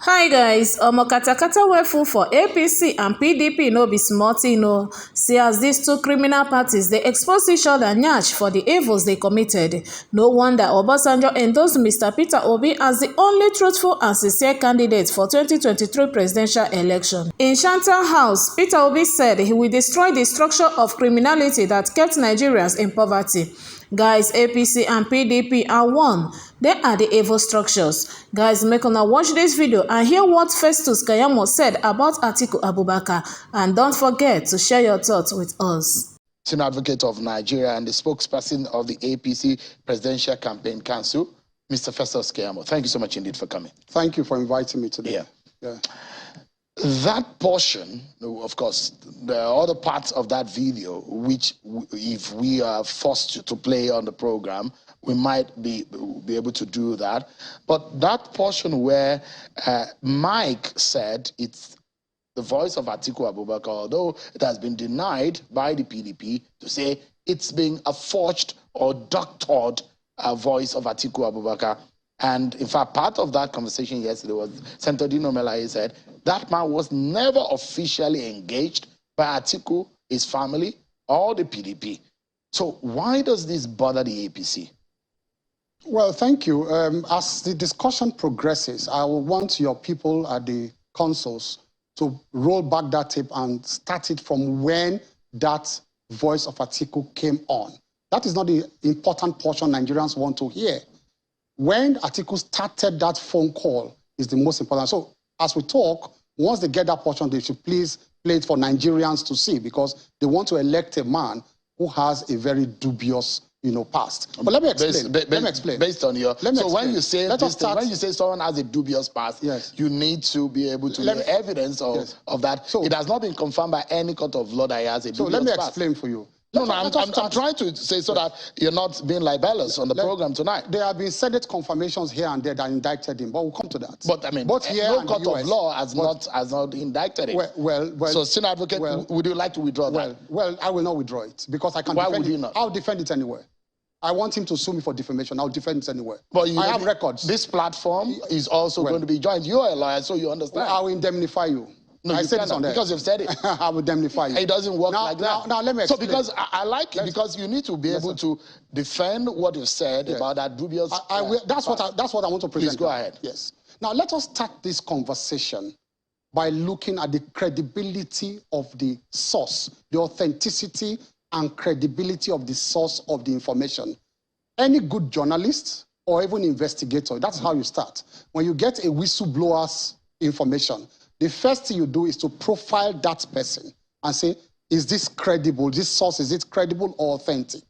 Hi guys, katakata wey full for APC and PDP no be small tin o. See as these two criminal parties dey expose each other nyash for the evils they committed. No wonder Obasanjo endorsed Mr. Peter Obi as the only truthful and sincere candidate for 2023 presidential election. In Shanton House, Peter Obi said he will destroy the structure of criminality that kept Nigerians in poverty. Guys, APC and PDP are one. They are the evil structures. Guys, make una watch this video and hear what Festus Kayemo said about Atiku Abubakar. And don't forget to share your thoughts with us. Senior Advocate of Nigeria and the spokesperson of the APC Presidential Campaign Council, Mr. Festus Kayemo. Thank you so much indeed for coming. Thank you for inviting me today. Yeah. That portion, of course, there are other parts of that video which, if we are forced to play on the program, we might be able to do that. But that portion where Mike said it's the voice of Atiku Abubakar, although it has been denied by the PDP to say it's being a forged or doctored voice of Atiku Abubakar. And in fact, part of that conversation yesterday was Senator Dino Melaye said that man was never officially engaged by Atiku, his family, or the PDP. So why does this bother the APC? Well, thank you. As the discussion progresses, I will want your people at the consoles to roll back that tape and start it from when that voice of Atiku came on. That is not the important portion Nigerians want to hear. When Atiku started that phone call is the most important. So as we talk, once they get that portion, they should please play it for Nigerians to see, because they want to elect a man who has a very dubious, past. But let me explain. Based on your... So when you say when you say someone has a dubious past, yes, you need to be able to give evidence of that. So it has not been confirmed by any court of law that he has a dubious past. So let me explain for you. I'm trying to say so that you're not being libelous on the program tonight. There have been Senate confirmations here and there that indicted him, but we'll come to that. But I mean, both here no and court of law has not indicted him. Well, so, Senior Advocate, would you like to withdraw that? Well, I will not withdraw it because I can Why defend would you it. not? I'll defend it anywhere. I want him to sue me for defamation. I'll defend it anywhere. But I have records. This platform is also going to be joined. You're a lawyer, so you understand. I will indemnify you. No, I said it on there. Because you've said it. I will indemnify you. It doesn't work like that. Now, let me explain. So because I like it, because you need to be able to defend what you've said about that dubious... That's what I want to present. Please go ahead. Yes. Now, let us start this conversation by looking at the credibility of the source, the authenticity and credibility of the source of the information. Any good journalist or even investigator, that's how you start. When you get a whistleblower's information, the first thing you do is to profile that person and say, is this credible? This source, is it credible or authentic?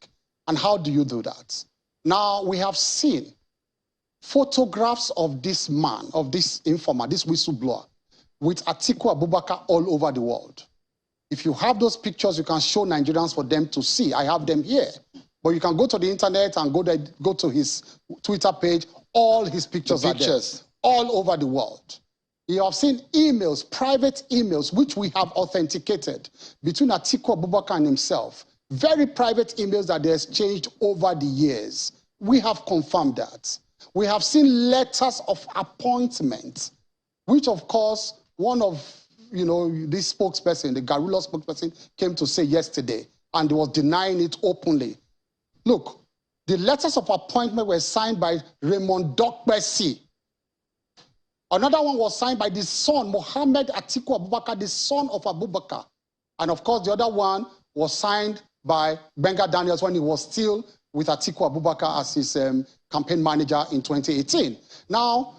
And how do you do that? Now, we have seen photographs of this man, of this informer, this whistleblower, with Atiku Abubakar all over the world. If you have those pictures, you can show Nigerians for them to see. I have them here. But you can go to the internet and go to his Twitter page. All his pictures are there, all over the world. You have seen emails, private emails, which we have authenticated between Atiku Abubakar and himself. Very private emails that they exchanged over the years. We have confirmed that. We have seen letters of appointment, which of course, one of, this spokesperson, the Garula spokesperson, came to say yesterday, and was denying it openly. Look, the letters of appointment were signed by Raymond Dokbesi. Another one was signed by the son, Mohammed Atiku Abubakar, the son of Abubakar. And of course, the other one was signed by Benga Daniels when he was still with Atiku Abubakar as his campaign manager in 2018. Now,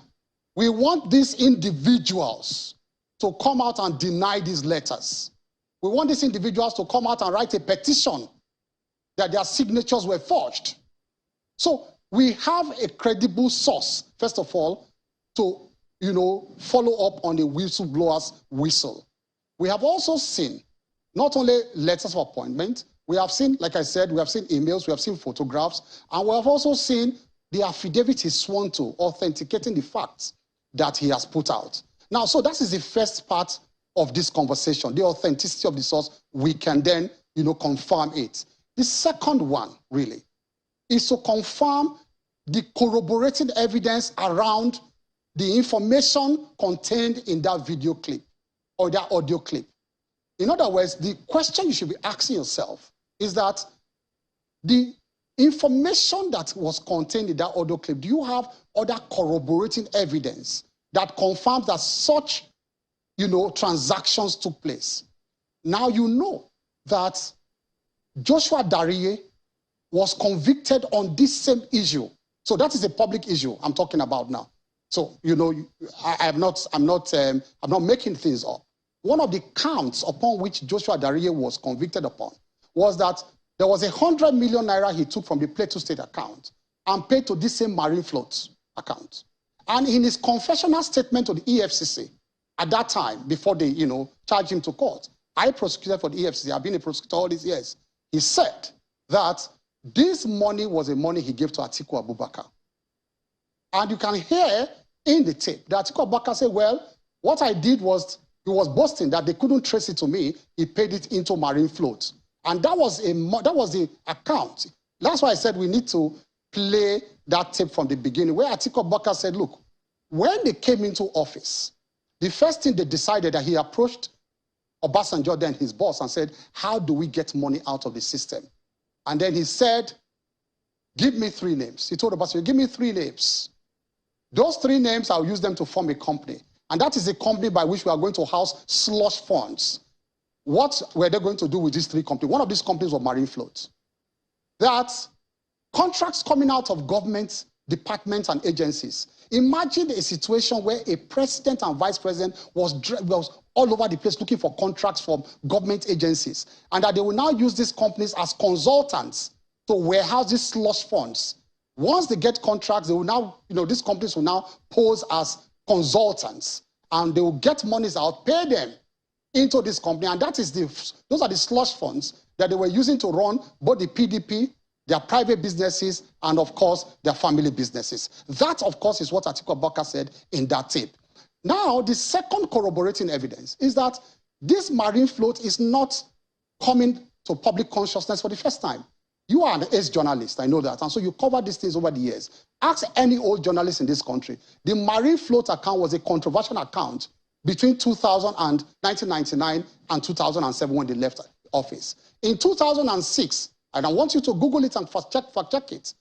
we want these individuals to come out and deny these letters. We want these individuals to come out and write a petition that their signatures were forged. So we have a credible source, first of all, to follow up on the whistleblower's whistle. We have also seen not only letters of appointment, we have seen, like I said, we have seen emails, we have seen photographs, and we have also seen the affidavit he's sworn to, authenticating the facts that he has put out. Now, so that is the first part of this conversation, the authenticity of the source. We can then, confirm it. The second one, really, is to confirm the corroborating evidence around the information contained in that video clip or that audio clip. In other words, the question you should be asking yourself is that the information that was contained in that audio clip, do you have other corroborating evidence that confirms that such, transactions took place? Now you know that Joshua Dariye was convicted on this same issue. So that is a public issue I'm talking about now. So, I'm not making things up. One of the counts upon which Joshua Dariye was convicted upon was that there was 100 million naira he took from the Plateau State account and paid to this same Marine Float account. And in his confessional statement to the EFCC at that time, before they, charged him to court, I prosecuted for the EFCC. I've been a prosecutor all these years. He said that this money was a money he gave to Atiku Abubakar. And you can hear in the tape that Atiku Abubakar said, well, what I did was, he was boasting that they couldn't trace it to me. He paid it into Marine Float. And that was the account. That's why I said we need to play that tape from the beginning, where Atiku Abubakar said, look, when they came into office, the first thing they decided that he approached Obasanjo, then his boss, and said, how do we get money out of the system? And then he said, give me 3 names. He told Obasanjo, give me 3 names. Those 3 names, I'll use them to form a company. And that is a company by which we are going to house slush funds. What were they going to do with these 3 companies? One of these companies was Marine Float. That contracts coming out of government departments and agencies. Imagine a situation where a president and vice president was all over the place looking for contracts from government agencies, and that they will now use these companies as consultants to warehouse these slush funds. Once they get contracts, they will now, these companies will now pose as consultants, and they will get monies out, pay them into this company, and those are the slush funds that they were using to run both the PDP, their private businesses, and of course, their family businesses. That, of course, is what Atiku Abubakar said in that tape. Now, the second corroborating evidence is that this Marine Float is not coming to public consciousness for the first time. You are an ex-journalist, I know that, and so you covered these things over the years. Ask any old journalist in this country. The Marine Float account was a controversial account between 1999 and 2007 when they left office. In 2006, and I want you to Google it and fact check it,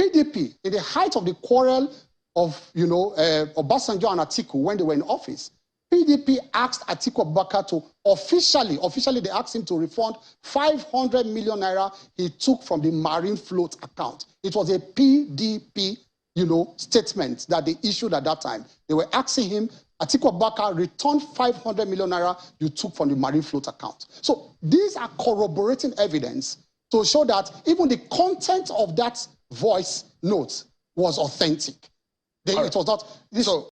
PDP, in the height of the quarrel of, Obasanjo and Atiku when they were in office, PDP asked Atiku Abubakar to officially they asked him to refund 500 million naira he took from the Marine Float account. It was a PDP, statement that they issued at that time. They were asking him, Atiku Abubakar, return 500 million naira you took from the Marine Float account. So these are corroborating evidence to show that even the content of that voice note was authentic. It was not.